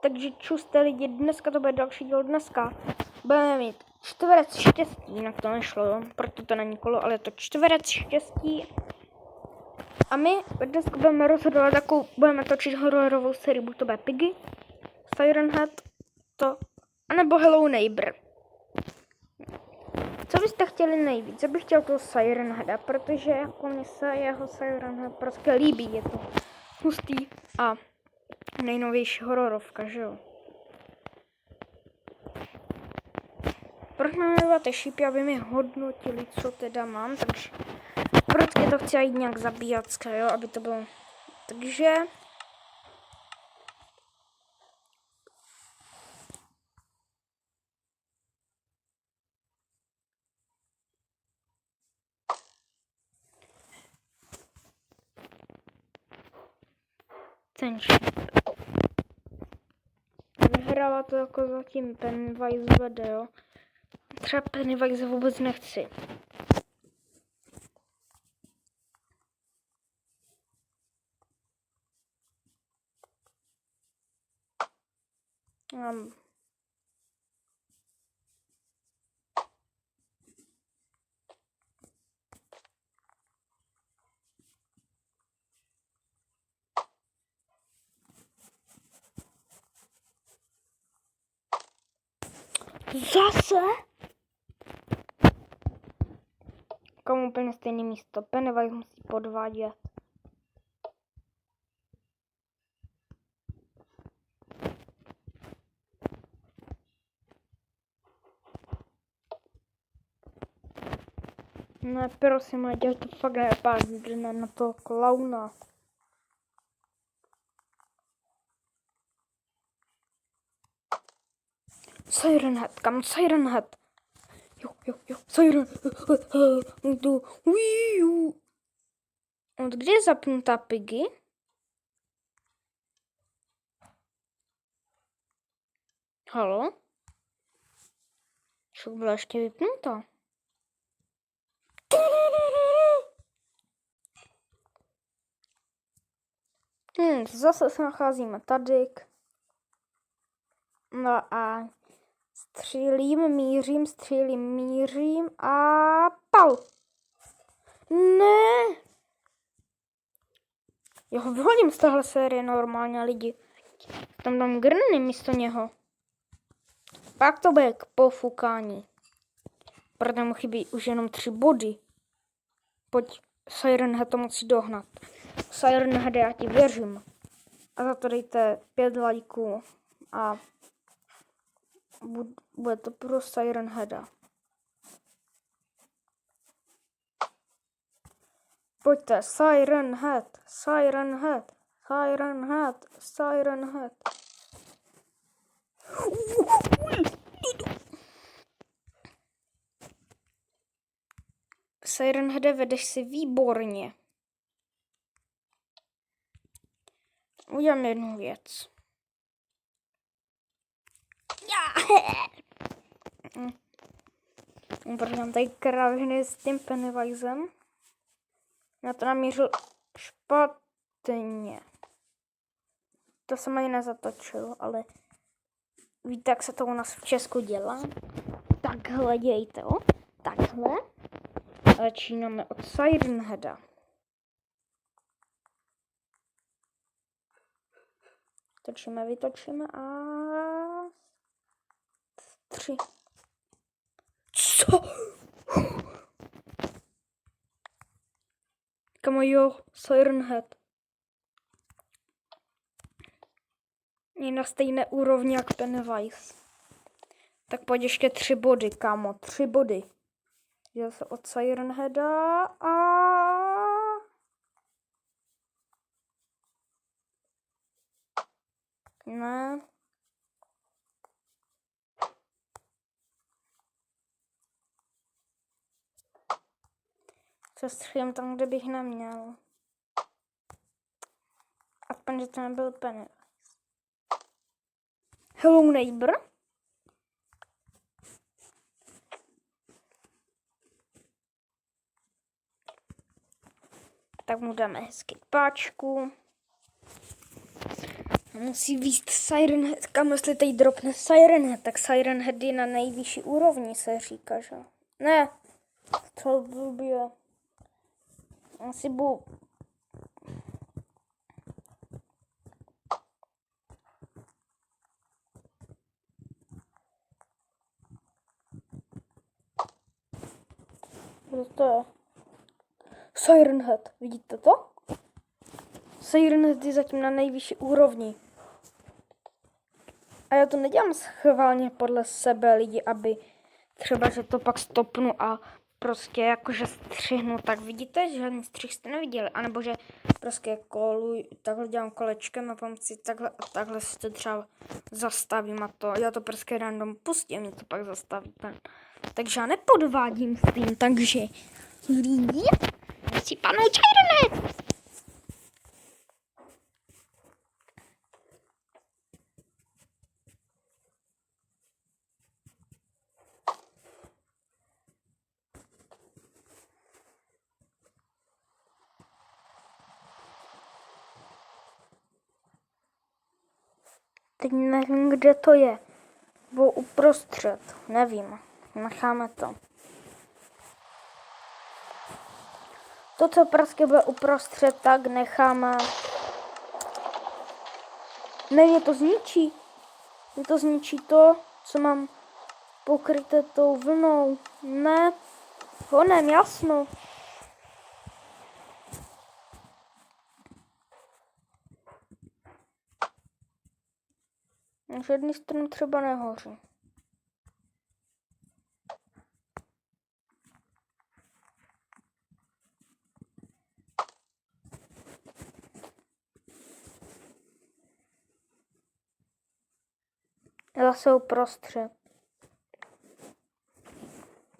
Takže čuste lidi, dneska to bude další díl. Dneska budeme mít čtverec štěstí, jinak to nešlo, proto to není kolo, ale je to čtverec štěstí. A my dneska budeme rozhodovat, jakou budeme točit hororovou sérii, buď to bude Piggy, Siren Head, anebo Hello Neighbor. Co byste chtěli nejvíc? Já bych chtěl toho Siren Heada, protože jako mně se jeho Siren Head prostě líbí, je to hustý a nejnovější hororovka, že jo? Proč nám nedáte šípy, aby mi hodnotili, co teda mám, takže prostě to chci jít nějak zabíjat, jo, aby to bylo, takže ten šíp. Vyhrává to jako zatím Pennywise vede, jo. Třeba Pennywise vůbec nechci. Zase? Komu úplně stejné místo. Pennywise musí podvádět. Ne, prosím, ať to fakt nepadne na toho klauna. Siren Head, kam Siren Head? Jo, Siren Head. Od kdy je zapnutá Piggy? Halo? Však byla ještě vypnutá. Zase se nacházíme tady. No a mířím a pal. Ne. Já ho vyhodím z téhle série normálně lidi. Tam dám Granny místo něho. Pak to bude k pofukání. Proto mu chybí už jenom 3 body. Pojď, Siren Head to musí dohnat. Siren Head, já ti věřím. A za to dejte 5 lajků. A bude to pro Siren Heada. Pojďte, Siren Head, Siren Head, Siren Head, Siren Head. Siren Heade, vedeš si výborně. Udělám jednu věc. Protože tady kraviny s tím Pennywisem. Já to namířil špatně. To jsem ani nezatočil, ale víte, jak se to u nás v Česku dělá? Takhle dějte, jo? Takhle. Začínáme od Siren Heada. Vytočíme a 3. Co? Kamo jo, Siren Head. Je na stejné úrovni jak Pennywise. Tak pojď ještě 3 body, kámo, 3 body. Jde se od Siren Heada a... Ne. Sestřelím tam, kde bych neměl. Aspoň, že to nebyl Pennywise. Hello Neighbor. Tak mu dáme hezky páčku. Musí víc Siren Head. Kam jestli teď dropne Siren Head, tak Siren Head je na nejvyšší úrovni, se říká, že? Ne, to blbě. Asi budu... Co to je? Siren Head, vidíte to? Siren Head je zatím na nejvyšší úrovni. A já to nedělám schválně podle sebe lidi, aby třeba, že to pak stopnu a prostě jakože střihnu, tak vidíte, že žádný střih jste neviděli, anebo že prostě takhle dělám kolečkem a pomocí takhle a takhle si to třeba zastavím a to, já to prostě random pustím, mě to pak zastaví. Takže já nepodvádím s tím, takže lidi, si panu černé. Teď nevím, kde to je. Bylo uprostřed. Nevím. Necháme to. To, co prostě bude uprostřed, tak necháme. Ne, je to zničí. Je to zničí to, co mám pokryté tou vlnou. Ne. Honem, jasno. Žádný strom třeba nehoří. Zase uprostřed.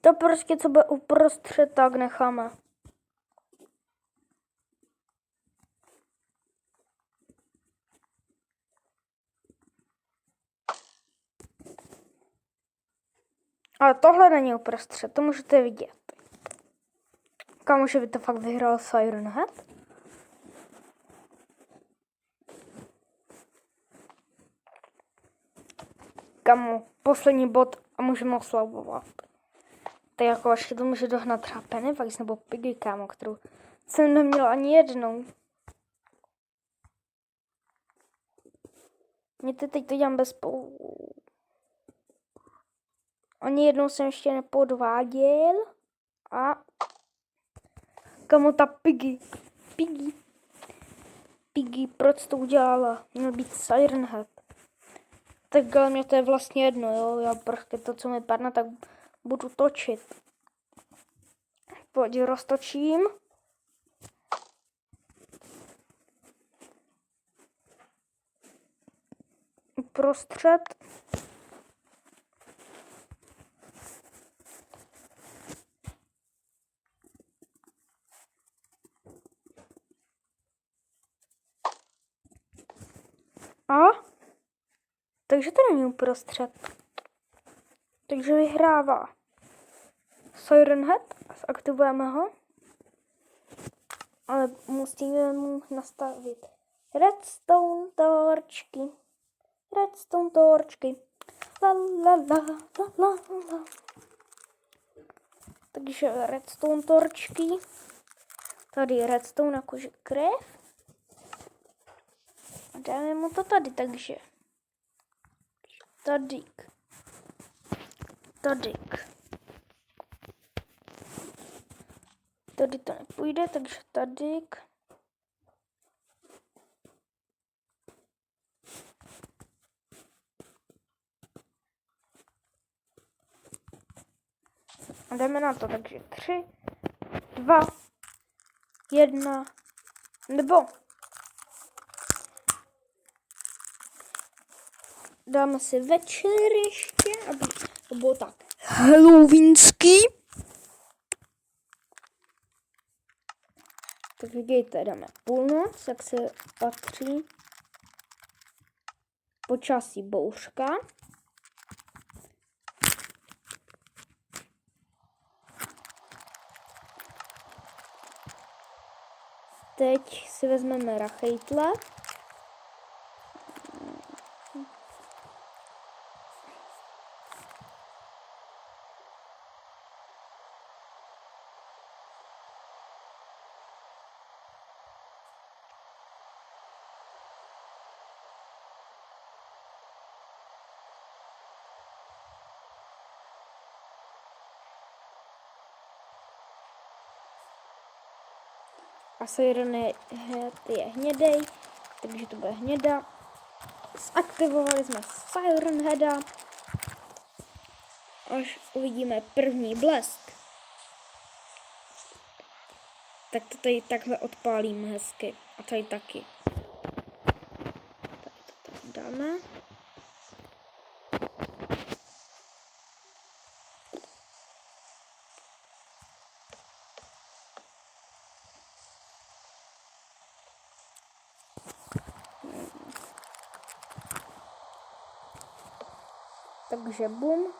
To prostě, co bude uprostřed, tak necháme. Ale tohle není uprostřed, to můžete vidět. Kamože by to fakt vyhrál Siren Head? Kamu, poslední bod a můžeme oslavovat. Tak jako ještě to může dohnat třeba Pennywise nebo Piggy, kámo, kterou jsem neměla ani jednou. Mě teď to dělám bez Ani jednou jsem ještě nepodváděl. A kamo ta Piggy, proč to udělala? Měl být Siren Head. Tak ale mě to je vlastně jedno, jo. Já prostě to, co mi padne, tak budu točit. Pojď, roztočím. Uprostřed. A? Takže to není uprostřed. Takže vyhrává Siren Head. Zaktivujeme ho. Ale musíme mu nastavit redstone torčky. Redstone torčky. La la la la la la. Takže redstone torčky. Tady je redstone jakože krev. A dáme mu to tady, takže. Tadyk. Tady to nepůjde, takže tadyk. A jdeme na to, takže 3, 2, 1, nebo dáme si večer ještě, aby to bylo tak halloweenský. Tak vidíte, dáme půlnoc, jak se patří. Počasí bouřka. teď si vezmeme rachejtle. A Siren je hnědej, takže to bude hněda. Zaktivovali jsme Siren Heada. Až uvidíme první blesk. Tak to tady takhle odpálíme hezky. A tady taky. Tady to tak dáme. Takže bum.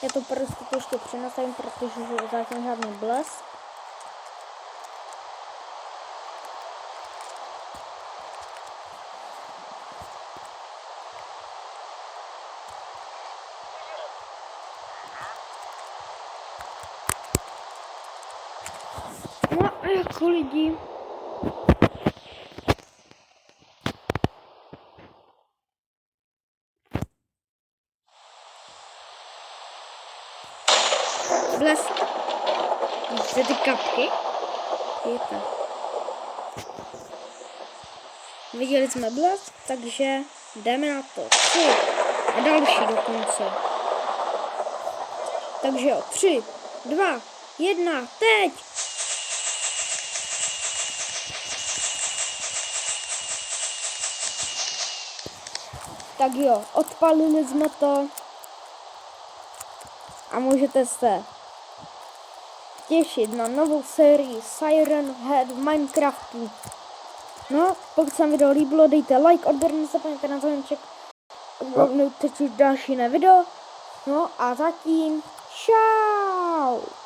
Já to prostě ještě přenastavím, protože zatím žádný blesk. No a jako lidi. Blesk. Vidíte ty kapky? Pěkné. Viděli jsme blesk, takže jdeme na to. 3 a další dokonce. Takže jo, 3, 2, 1, teď! Tak jo, odpalili jsme to. A můžete se těšit na novou sérii Siren Head v Minecraftu. No, pokud se vám video líbilo, dejte like, odběr, nezapomeňte na zvoneček, teď už další video. No a zatím, čau!